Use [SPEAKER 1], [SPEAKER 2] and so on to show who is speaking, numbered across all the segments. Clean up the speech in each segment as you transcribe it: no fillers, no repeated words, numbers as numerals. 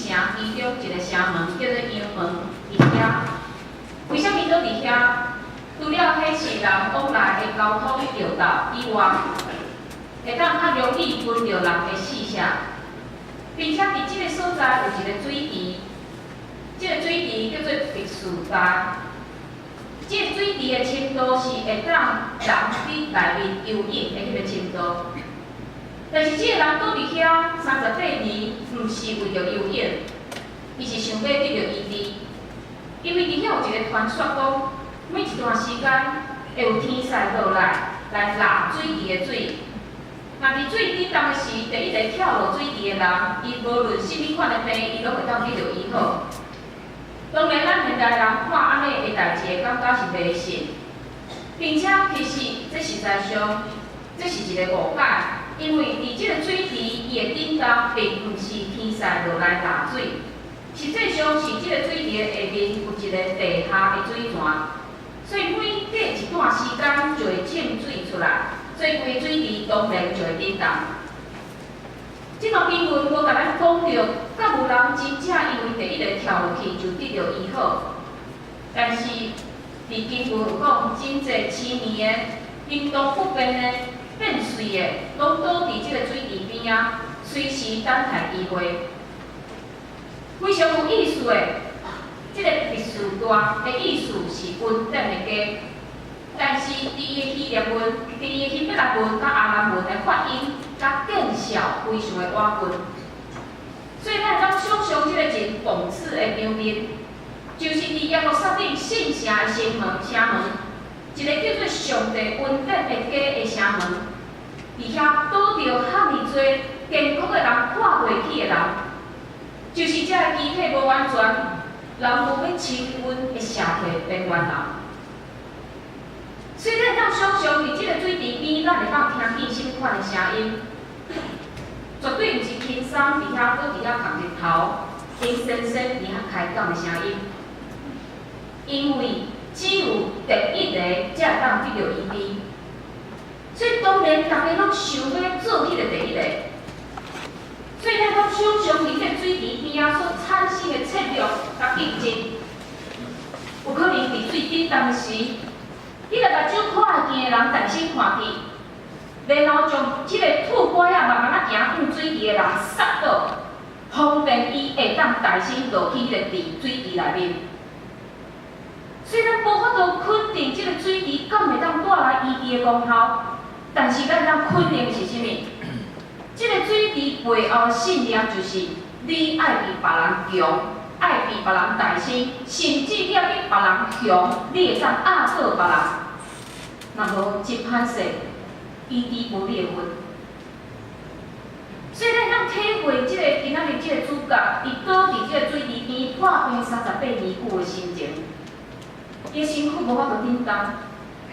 [SPEAKER 1] 城其中一个城门叫做阳门，伫遐。为虾米倒伫遐？除了迄是人往来的交通要道以外，会当较容易分着人的视线，并且伫即个所在有一个水池，即个水池叫做碧树台。即个水池的深度是会当人伫内面游泳的迄个深度。但是即个人倒伫遐38年，毋是为着游泳，伊是想要得到医治，因为伫遐有一个传说讲，每一段时间会有天使落来拿水池的水。若伫水底当时，第一个跳落水池的人，伊无论甚物款的病，伊拢会当得到医好。当然，咱现代人看安尼的代志，会感觉是迷信，并且其实这实在上，这是一个误解。因为伫即个水池，伊的顶头并毋是天使落来拿水，实际上是即个水池的下面有一个地下的水泉，所以每隔一段时间就会浸水出来，所以规水池当然就会震动。即段经文无甲咱讲到，敢有人真正因为第一个跳落去就得到医好，但是伫经文有讲，真济7年的行动不便的。变碎的，拢倒伫即个水池边啊，随时等待机会。非常有意思的，即个历史段的意思是稳定的家，但是伫伊的希腊文、伫伊的希伯来文甲阿兰文的发音甲见效非常的歪分。所以咱会当想象即个真讽刺的场面，就是伫耶路撒冷圣城的城门。一个叫做上帝恩典的家的城门，伫遐倒着遐尼多健康的人看袂起的人，就是这个机体无完全，人无要亲阮的社会边缘人。所以咱当想象伫即个水池边，咱会当听见甚物款的声音，绝对毋是轻松伫遐倒伫遐晒日头，阴森森伫遐开讲的声音，因为。只有第一个才会当得到医治，所以当然大家拢想要做迄个第一个。所以咱讲想象伫这水池边啊所产生的切略甲竞争，有可能伫水底当时，迄个目睭看会见的人重新看去，然后将即个土拐仔慢慢仔行向水池的人杀倒，方便伊会当重新落去迄个水池内面。虽然无法度肯定即个水池敢会当带来医治的功效，但是咱当肯定是啥物？即个水池背后的信念就是：你爱比别人强，爱比别人大声，甚至你要比别人强，你会当压倒别人。若无一歹势，医治无你的份。所以咱当体会即个今仔日即个主角，伊倒伫即个水池边破病38年久的心情。伊身躯无法度顶动，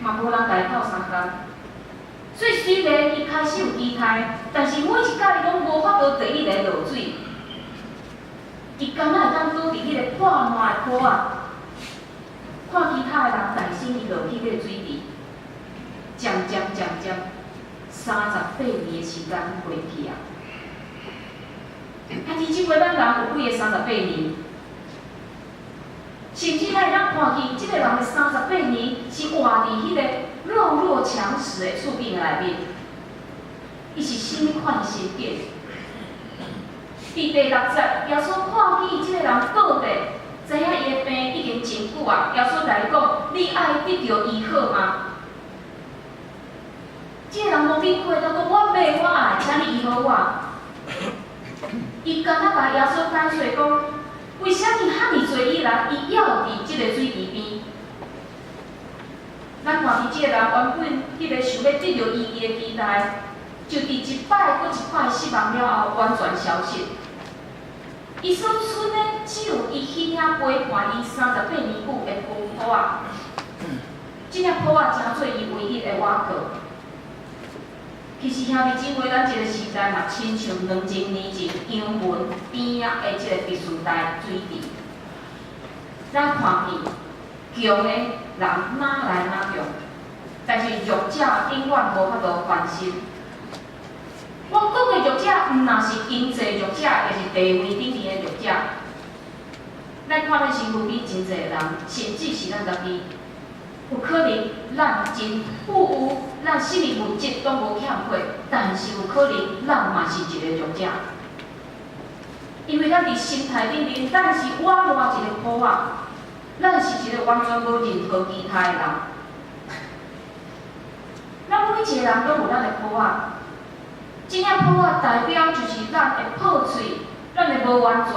[SPEAKER 1] 嘛无人甲伊斗相共。所以虽然伊开始有仪态，但是每一摆伊拢无法度第一个落水。伊敢若会当倒伫迄个破烂的坡仔，看其他的人大声伊落去迄个水池，渐渐，38年的时间过去啊！啊，其实话咱人有几个38年？甚至咱会当看见，即个人的38年是活伫迄个弱强食的厝边内面，伊是甚物款的心境？伫第6节，耶稣看见即个人倒地，知影伊的病已经真久啊。耶稣来讲：“你爱得到医好吗？”即个人无避讳，他讲：“我袂，我爱，请你医好我。”伊敢若甲耶稣解释讲。为虾米遐尼侪以来，伊还伫即个水池边？咱看见即个人原本迄个想要得到医治的期待，就伫一摆搁一摆失望了后，完全消失。伊所剩的只有伊迄领陪伴伊38年久的布仔。即领布仔成做伊唯一的瓦靠。其实兄弟姊妹，咱即个时代嘛，亲像2000年前阳文边仔的即个碧树台水池，咱看见强的人哪来哪强，但是弱者永远无法度翻身。我讲的弱者，毋若是经济弱者，也是地位顶面的弱者，咱看咱身躯边真侪人，甚至是咱家己，有可能咱真富有，咱什么物质拢无欠缺，但是有可能咱嘛是一个弱者，因为咱伫心态顶面，咱是宛如一个苦仔，咱是一个完全无任何其他的人。咱每一个人拢有咱的苦仔，这领苦仔代表就是咱会破碎，咱会无完全，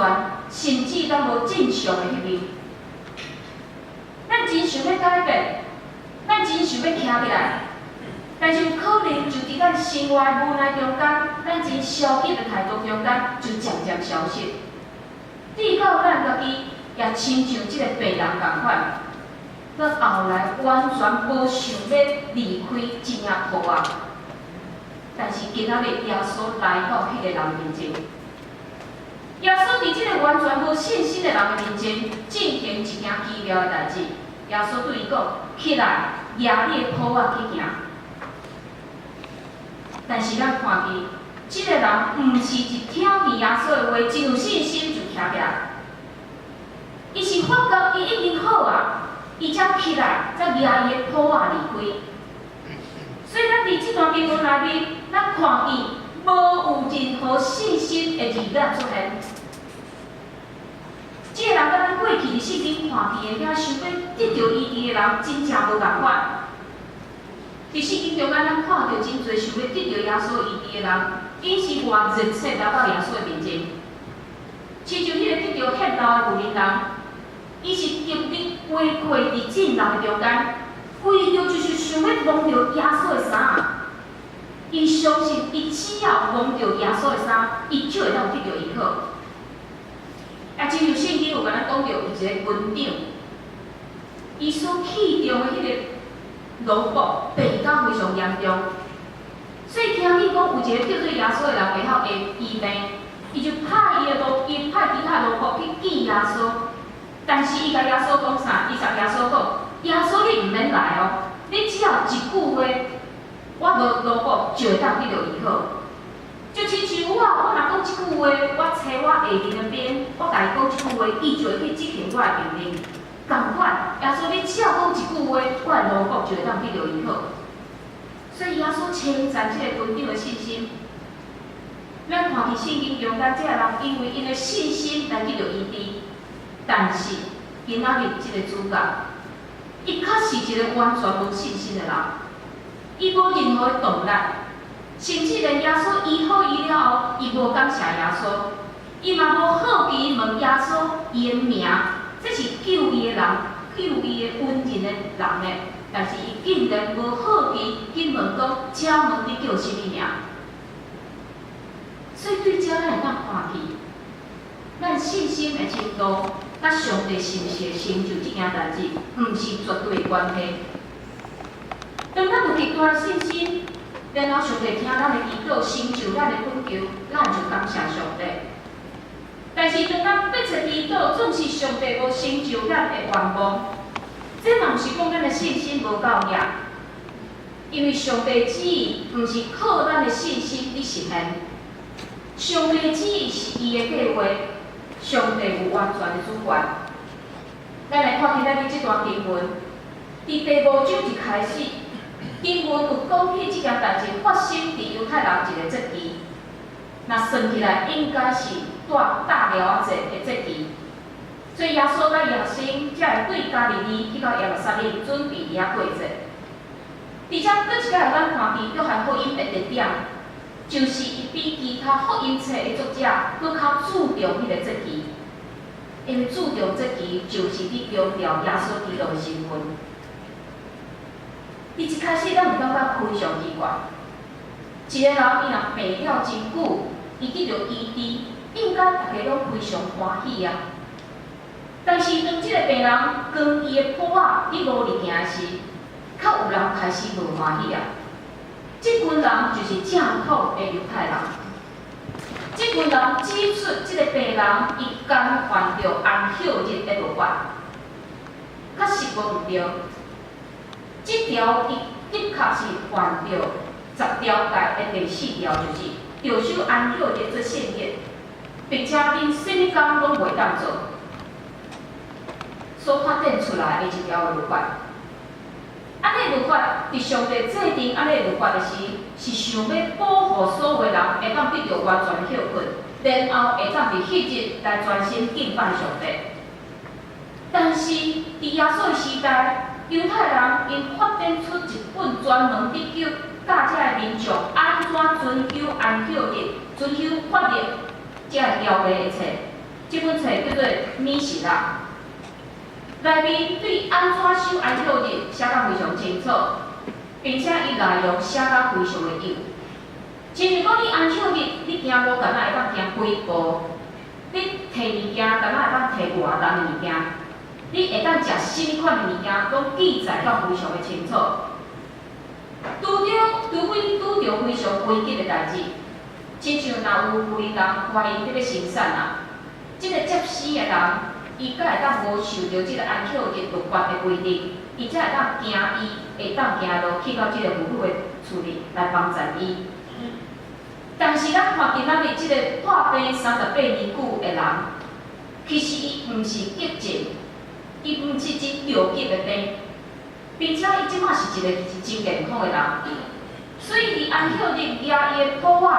[SPEAKER 1] 甚至咱无正常的迄面。咱真想要改变，咱真想要徛起来，但是有可能就伫咱生活无奈中间，咱真消极的态度中间，就渐渐消失。直到咱家己也亲像即个病人共款，到后来完全无想要离开这领苦仔。但是今仔日耶稣来到迄个人面前，耶稣伫即个完全无信心的人面前，进行一件奇妙的代志。耶稣对伊讲：起来，抓你的苦仔去行。但是咱看见，即个人毋是一听见耶稣的话，真有信心就徛起来。伊是发觉伊已经好啊，伊才起来，才抓伊的苦仔离开。所以咱伫即段经文内面，咱看见无有任何信心的字眼出现。即个人甲咱过去伫圣经看见的遐想要得到医治的人，真正无共款。伫圣经中间，咱看到真侪想要得到耶稣医治的人，因是偌热切来到耶稣的面前。亲像迄个得到献道的妇人人，伊是极力回过伫众人的中间，为着就是想要摸到耶稣的衫。伊相信，伊只要摸到耶稣的衫，伊就会当得到医好。也真像圣经有甲咱讲到有一个军长，伊所器重的迄个萝卜病到非常严重，所以听见讲有一个叫做耶稣的人袂晓会医病，伊就派其他萝卜去见耶稣。但是伊甲耶稣讲啥？伊甲耶稣讲：耶稣你毋免来哦，你只要一句话，我无萝卜就会当得到医好。就亲像我若讲一句话，我找我下面的边，我甲伊讲一句话，伊就会去执行我的命令。同款，耶稣你只要讲一句话，我的萝卜就会当得到医好。所以耶稣称赞这个军长的信心。咱看伫圣经中间，这个人因为因的信心来得到医治，但是今仔日这个主角，伊确实一个完全无信心的人，伊无任何的动力。甚至连耶稣医好伊了后，伊无感谢耶稣，伊嘛无好奇问耶稣伊的名，这是救伊的人，救伊的恩人的人呢。但是伊竟然无好奇去问讲，请问你叫什么名？所以对这咱会当看去，咱信心的程度，甲上帝是毋是会成就这件代志，毋是绝对的关系。当咱有极大的信心。然后上帝听咱的祈祷，成就咱的恳求，咱就感谢上帝。但是当咱迫切祈祷，总是上帝无成就咱的愿望，这嘛毋是讲咱的信心无够硬，因为上帝旨意毋是靠咱的信心去实现，上帝旨意是伊的计划，上帝有完全的主权。咱来看今仔日这段经文，伫第5章一开始。经文有讲起这件代志发生伫犹太人一个节期，那算起来应该是大了节的节期。所以耶稣甲耶稣才会对加利利去到耶路撒冷准备伊遐过节。而且搁一摆咱看见约翰福音的特点，就是伊比其他福音册的作者搁较注重迄个节期，因为注重节期就是伫强调耶稣基督的身份。伊一开始，咱就感觉非常奇怪。一个人伊若病了真久，伊得到医治，应该大家拢非常欢喜啊。但是当即个病人跟伊的苦仔伫无力行时，较有人开始无欢喜啊。即群人就是正统的犹太人。即群人指出，即个病人伊干犯着安息日的律法，确实无毋对。这条伊的确是犯着10条内的第4条，就是着守安息日做圣日，并且恁什么工拢袂当做。所发展出来的一条律法。安尼律法伫上帝制定安尼律法的时，是想要保护所有人会当得到完全休困，然后会当伫迄日来专心敬拜上帝。但是伫耶稣的时代，犹太人因发展出一本专门得救教遮个民众安怎遵守安息日、遵守法律遮个条例的册。这本册叫做《米士拉》。内面对安怎守安息日写得非常清楚，并且伊内容写得非常的有。亲像讲你安息日，你行路敢若会当行几步，你摕物件敢若会当摕偌重的物件，你会当食什么款的物件，拢记载到非常的清楚。除非拄着非常危急的代志，亲像若有妇人怀疑要生产啊，即个接生的人。伊才会当无受到即个安息日律法的规定，伊才会当行会当行路去到即个妇女的厝里来帮衬伊。但是咱看今仔日即个破病38年久的人，其实伊毋是急症，伊毋是真着急的病，并且伊即摆是一个真健康的人，所以伫安息日举伊的补仔，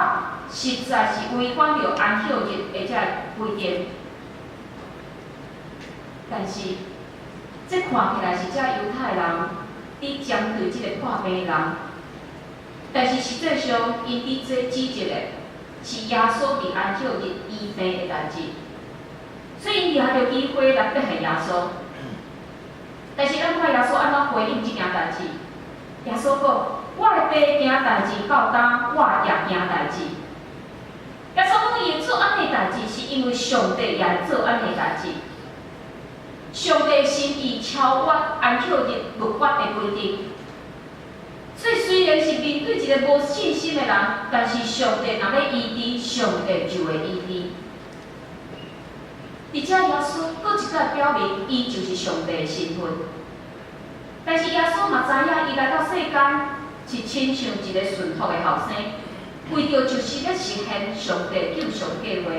[SPEAKER 1] 实在是违反着安息日的遮个规定。但是，这看起来是遮犹太人伫针对即个破病人，但是实际上，因伫做指责的是耶稣伫安息日医病的代志，所以因掠着机会来迫害耶稣。但是咱看耶稣安怎回应即件代志？耶稣讲：“我的爸行代志到当，我也行代志。”耶稣讲伊会做安尼代志，是因为上帝也会做安尼代志。上帝心意超越安息日律法的规定，所以虽然是面对一个无信心的人，但是上帝若要医治，上帝就会医治。而且耶稣搁一再表明，伊就是上帝的身份。但是耶稣嘛知影，伊来到世间是亲像一个顺服的后生，为着就是要实现上帝救赎计划。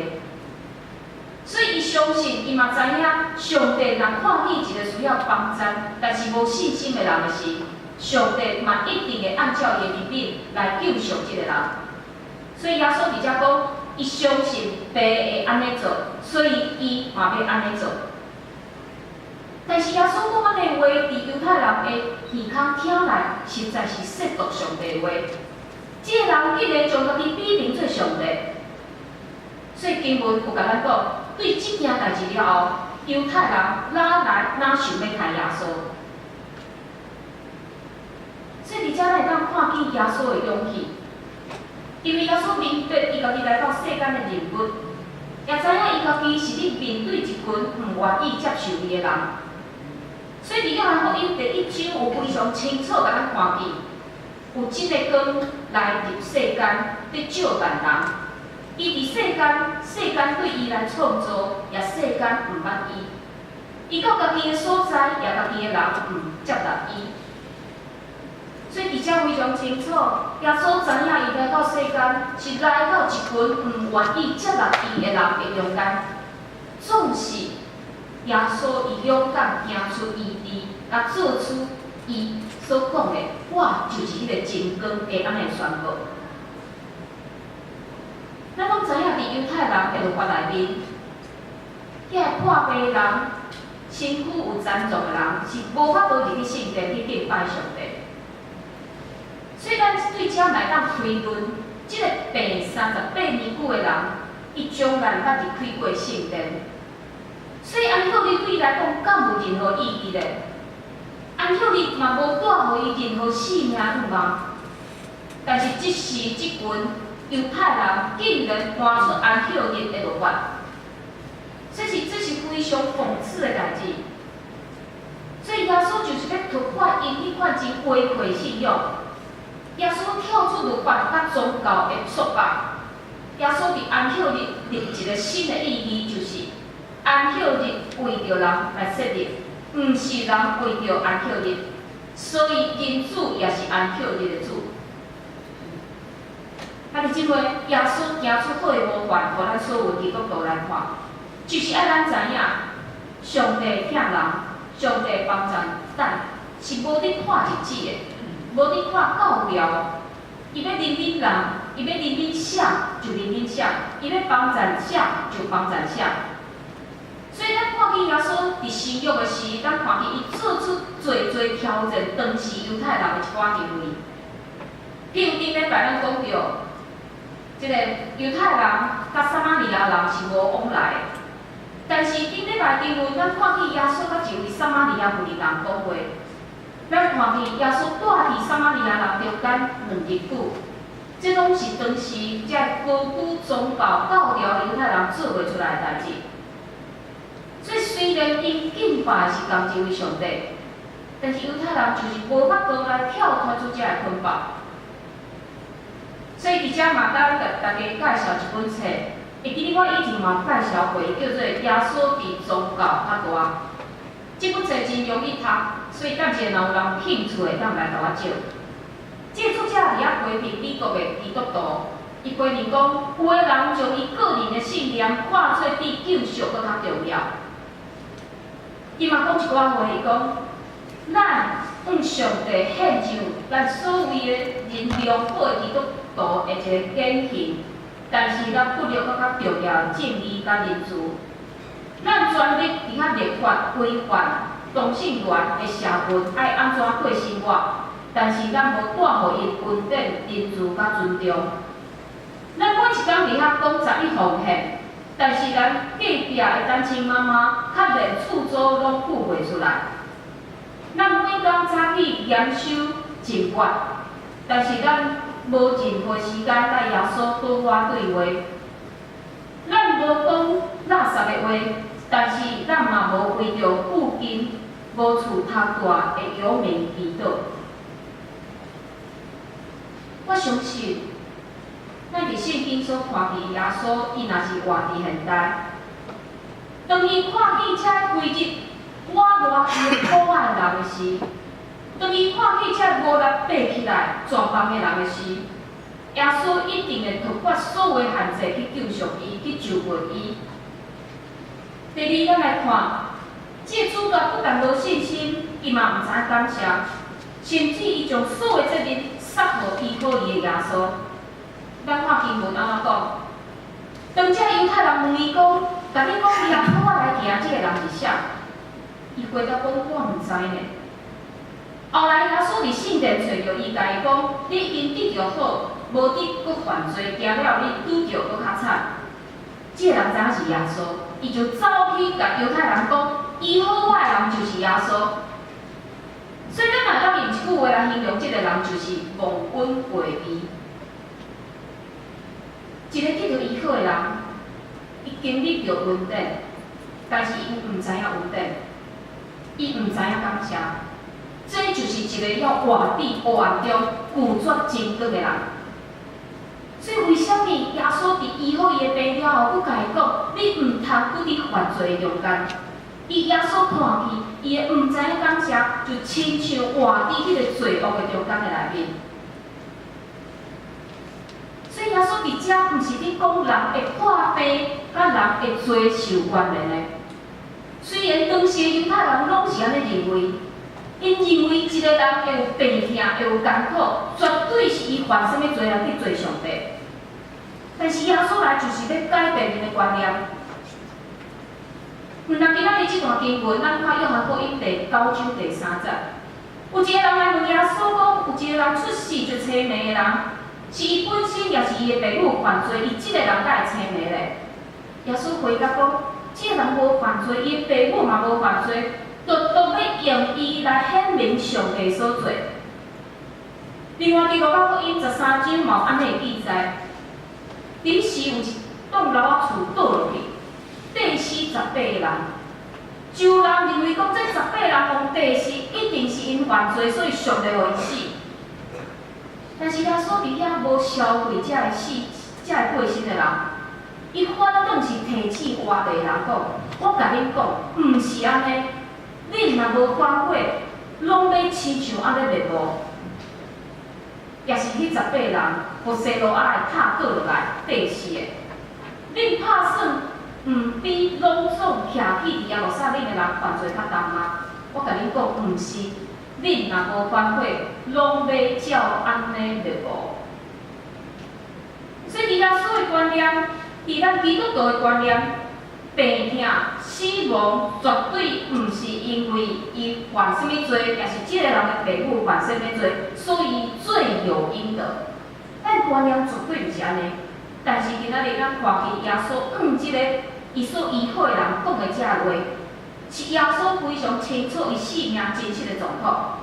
[SPEAKER 1] 所以，伊相信，伊嘛知影，上帝若看见一个需要帮助，但是无信心的人的时，上帝嘛一定会按照伊的命令来救赎这个人。所以，耶稣伫遮讲，伊相信爸会安尼做，所以伊嘛要安尼做。但是，耶稣讲安尼话，伫犹太人的耳孔听来，实在是亵渎上帝的话。这个人竟然将家己比评做上帝，所以经文有甲咱讲。对即件代志了后，犹太人哪来哪想要杀耶稣？所以伫遮咱会当看见耶稣的勇气，因为耶稣明白伊家己来到世间的任务，也知影伊家己是咧面对一群毋愿意接受伊的人。所以伫约翰福音第1章有非常清楚甲咱看见，有真个光来入世间，咧照万人。伊伫世间对伊来创造，也世间毋捌伊。伊到家己的所在，也家己的人毋接纳伊。所以伫遮非常清楚，耶稣知影伊来到世间，是来到一群毋愿意接纳伊的人的中间。总是耶稣伊勇敢行出医治，甲做出伊所讲的，我就是迄个真光的安尼宣告。咱拢知影，伫犹太人的律法内面，遐破病人、身躯有残障的人，是无法度入去圣殿去敬拜上帝。所以咱对遮来当推论，即个病38年久的人，伊从来毋捌入开过圣殿。所以安息日对伊来讲，敢有任何意义咧？安息日嘛无带予伊任何性命欲望。但是即时即群犹太人竟然搬出安息日的律法，这是非常讽刺的代志。所以耶稣就是要突破因迄款真卑劣信仰。耶稣跳出律法甲宗教的束缚。耶稣伫安息日立一个新的意义，就是安息日为着人来设立，毋是人为着安息日。所以人子也是安息日的主。啊！伫即回，耶稣行出好的模范，互咱所有基督徒来看，就是爱咱知影，上帝疼人，上帝帮助咱是无伫看日子的，无伫看教条。伊要认真人，伊要认真写就认真写，伊要帮咱写就帮咱写。所以咱看见耶稣伫新约的时，咱看见伊做出侪挑战当时犹太人的一寡行为。譬如顶礼拜咱讲到，即个犹太人甲撒玛利亚人是无往来的，但是顶礼拜经文咱看见耶稣甲一位撒玛利亚妇人讲话，咱看见耶稣住伫撒玛利亚人中间2日久，这拢是当时遮高举宗教教条犹太人做袂出来的代志。所以虽然因敬拜是同一位上帝，但是犹太人就是无法度来跳脱出遮个捆绑。所以伫遮嘛，咱甲大家介绍一本册，会记得我以前嘛介绍过，叫做《耶稣比宗教较大》。这本册真容易读，所以等者若有人有兴趣的，当来甲我借。这作者伫遐批评美国的基督徒，伊批评讲，有的人将伊个人的信念看做比救赎搁较重要。伊嘛讲一寡话，伊讲，咱向上帝献上咱所谓的人良好的基督徒的一个典型，但是咱不了搁较重要的正义甲人治。咱全力伫遐立法规范同性恋的社会爱安怎过生活，但是咱无带互伊稳定、人治甲尊重。咱每一工伫遐讲11奉献。但是咱隔壁的单亲妈妈，较连厝租拢付袂出来。咱每工早起严守禁法，但是咱无任何时间甲耶稣对话对话。咱无讲垃圾的话，但是咱嘛无为着附近无厝通住的游民祈祷。我相信。咱伫圣经所看见耶稣，伊若是活伫现代，当伊看见遮规日我偌伊可爱人的时，当伊看见遮5、6爬起来全帮的人的时，耶稣一定会突破所有限制去救赎伊，去救赎伊。第二，咱来看，这主角不但无信心，伊嘛毋知感谢，甚至伊将所有责任撒互依靠伊的耶稣。咱看经文安怎讲？当遮犹太人问伊讲，甲你讲伊人靠我来行，即个人是啥？伊回答讲，我毋知呢。后来耶稣伫圣殿找着伊，甲伊讲，你因得着好，无得搁犯罪，行了你拄着搁较惨。即个人知影是耶稣，伊就走去甲犹太人讲，医好我的人就是耶稣。所以咱若当用一句话来形容即个人，就是忘恩背义。一个得到医好的人，伊经历着稳定，但是伊毋知影稳定，伊毋知影感谢。这就是一个要活伫黑暗中拒绝真光的人。所以为什么耶稣伫医好伊的病了后，佫甲伊讲，你毋通佫伫犯罪中间？伊耶稣看去，伊会毋知影感谢，就亲像活伫迄个罪恶的中间的内面。所以耶稣伫遮，毋是伫讲人会破病，甲人会做受关联的。虽然当时的犹太人拢是安尼认为，因认为一个人会有病痛，会有艰苦，绝对是伊犯什么罪来去做上帝。但是耶稣来就是要改变因的观念。若今仔日这段经文，咱看约翰福音第9章第3节，有一个人来问耶稣讲，有一个人出世就青霉的人。是伊本身，也是伊的父母犯罪，伊即个人才会青霉咧。耶稣回答讲：，即个人无犯罪，伊的父母嘛无犯罪，都要用伊来显明上帝所做。另外，伫路加福音13章嘛有安尼记载，临时有一栋楼仔厝倒落去，地死18个人。就人认为讲，这18个人往地死，一定是因犯罪，所以上帝互伊死。但是耶稣伫遐无消费遮个死、遮个过身的人，伊反倒是提醒活地人讲：我甲恁讲，毋是安尼。恁若无反悔，拢要亲像安尼灭亡。也是迄18个人，互西罗亚来塔倒落来，地死的。恁拍算毋比拢总徛起伫耶路撒冷的人犯罪较重吗？我甲恁讲，毋是，恁若无反悔，拢要照安尼来无。所以，伫耶稣的观念，伫咱基督徒的观念，病痛、死亡绝对毋是因为伊犯什么罪，也是即个人的父母犯什么罪，所以罪有应得。咱观念绝对毋是安尼。但是今仔日咱看见耶稣即个伊所医好的人讲的遮话，是耶稣非常清楚伊性命真实的状况。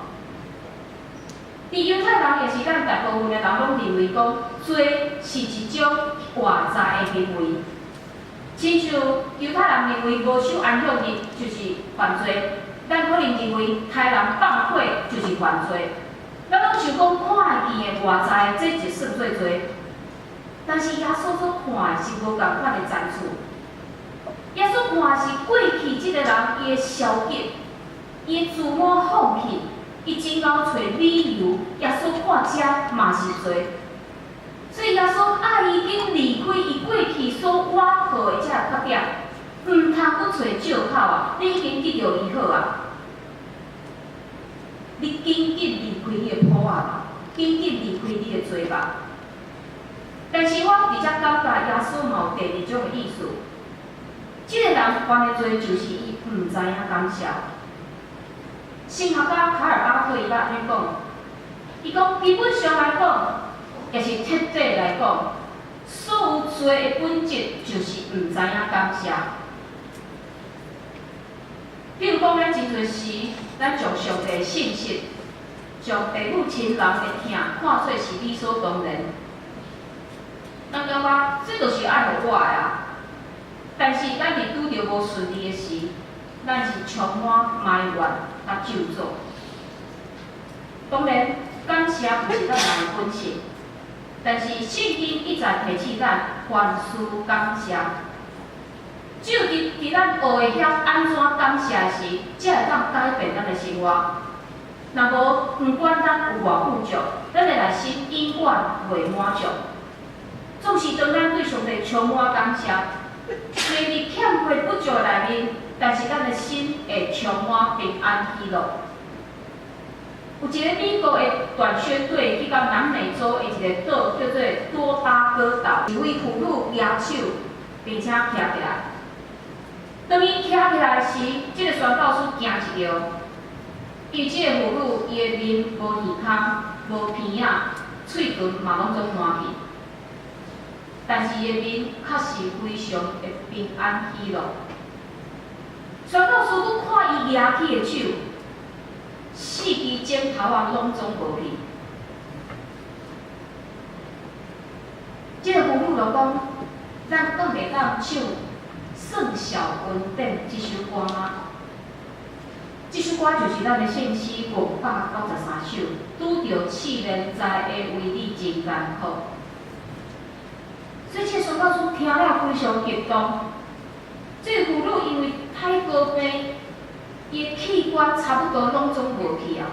[SPEAKER 1] 伫犹太人也是咱大部分的人拢认为讲，罪是一种外在的行为，亲像犹太人认为无守安息日就是犯罪，咱可能认为杀人放火就是犯罪。咱拢想讲看会见的外在，这就算做罪。但是耶稣所看的是无共款的赞处。耶稣看的是过去即个人伊的消极，伊的自我放弃。伊真够找理由，耶稣看遮嘛是罪，所以耶稣爱已经离开伊过去所挖好的遮缺点，毋通搁找借口啊！你已经得到医好啊！你紧紧离开你的苦啊吧，紧紧离开你的罪吧。但是我伫遮感觉耶稣嘛有第二种的意思，即个人犯的罪就是伊毋知影感谢。心学家卡尔巴克伊捌安尼讲，伊讲基本上来讲，也是彻底来讲，所有罪的本质就是毋知影感谢。比如讲，咱真侪时，咱将上帝的信息，将父母亲人的疼看做是理所当然。咱感觉这就是爱互我的啊，但是咱伫拄着无顺利的时，咱是充满埋怨甲咒诅。当然，感谢毋是咱人的本性，但是圣经一再提醒咱凡事感谢。只有伫咱学会晓安怎感谢时，才会当改变咱的生活。若无，毋管咱有偌富足，咱的内心永远袂满足。总是当咱对上帝充满感谢，虽伫欠缺不足的内面，但是咱的心会充满平安喜乐。有一个美国的短宣队去到南美洲的一个岛，叫做多巴哥岛，一位妇女举手，并且徛起来。当伊徛起来时，这个宣教师惊一跳，因为这个妇女伊的面无耳孔、无鼻仔、喙唇嘛拢总烂去，但是伊的面确实非常的平安喜乐。宣教师佫看伊举起的手，四支枕头啊拢总无去。这个妇女就讲：“咱敢会当唱《算小恩典》这首歌吗？”这首歌就是咱的圣诗593首，拄着试炼灾会为你真艰苦。所以这宣教师听了非常激动。这个妇女因为太高病，伊的器官差不多拢总无去啊。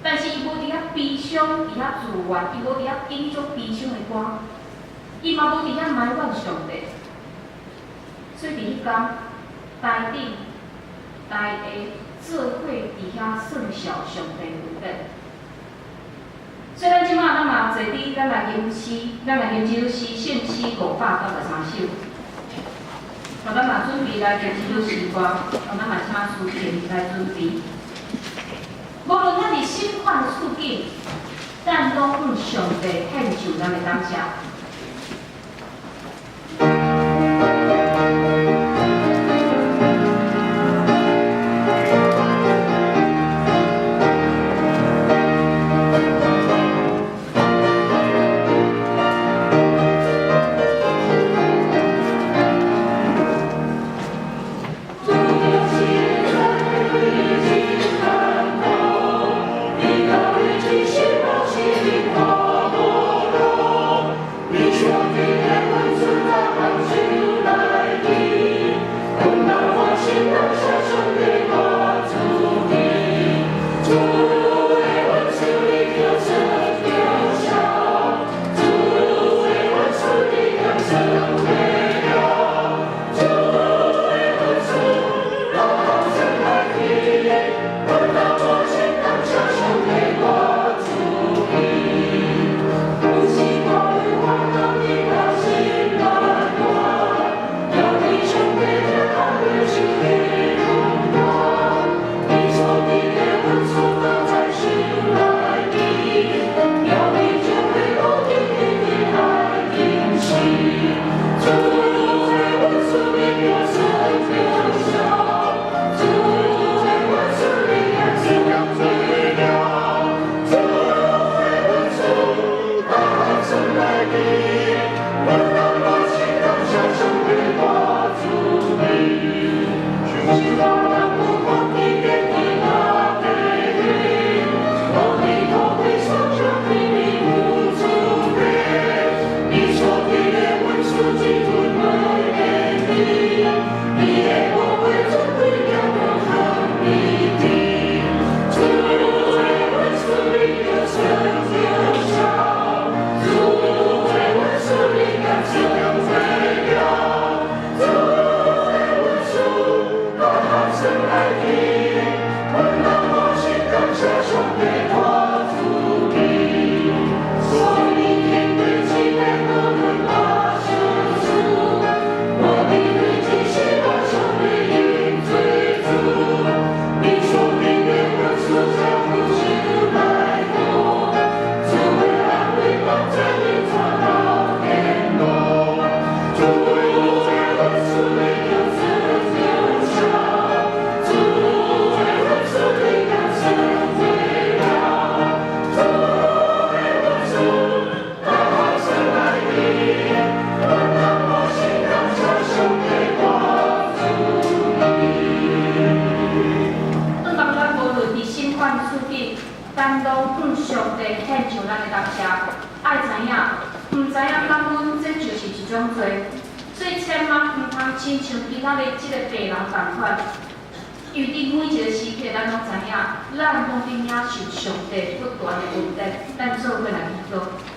[SPEAKER 1] 但是伊无伫遐悲伤，伫遐自怨，伊无伫遐演迄种悲伤的歌，伊嘛无伫遐埋怨上帝。所以伫迄天，台顶、台下做伙伫遐算小上帝恩典。所以咱即马咱嘛坐伫咱来吟诗，咱来吟这首诗圣诗593首。咱嘛准备来吟这首诗歌，咱嘛请思琴来准备。无论咱伫什款处境，咱拢向上帝献上咱的感谢。
[SPEAKER 2] 你高举起希望，心灵花火荣。
[SPEAKER 1] 紧单独向上帝献上咱的感谢。爱知影，毋知影感恩这就是一种罪，所以千万毋通亲像其他的即个病人同款。因为伫每一个时刻，咱拢知影，咱拢伫领受上帝不断的恩典，咱做伙来祈祷。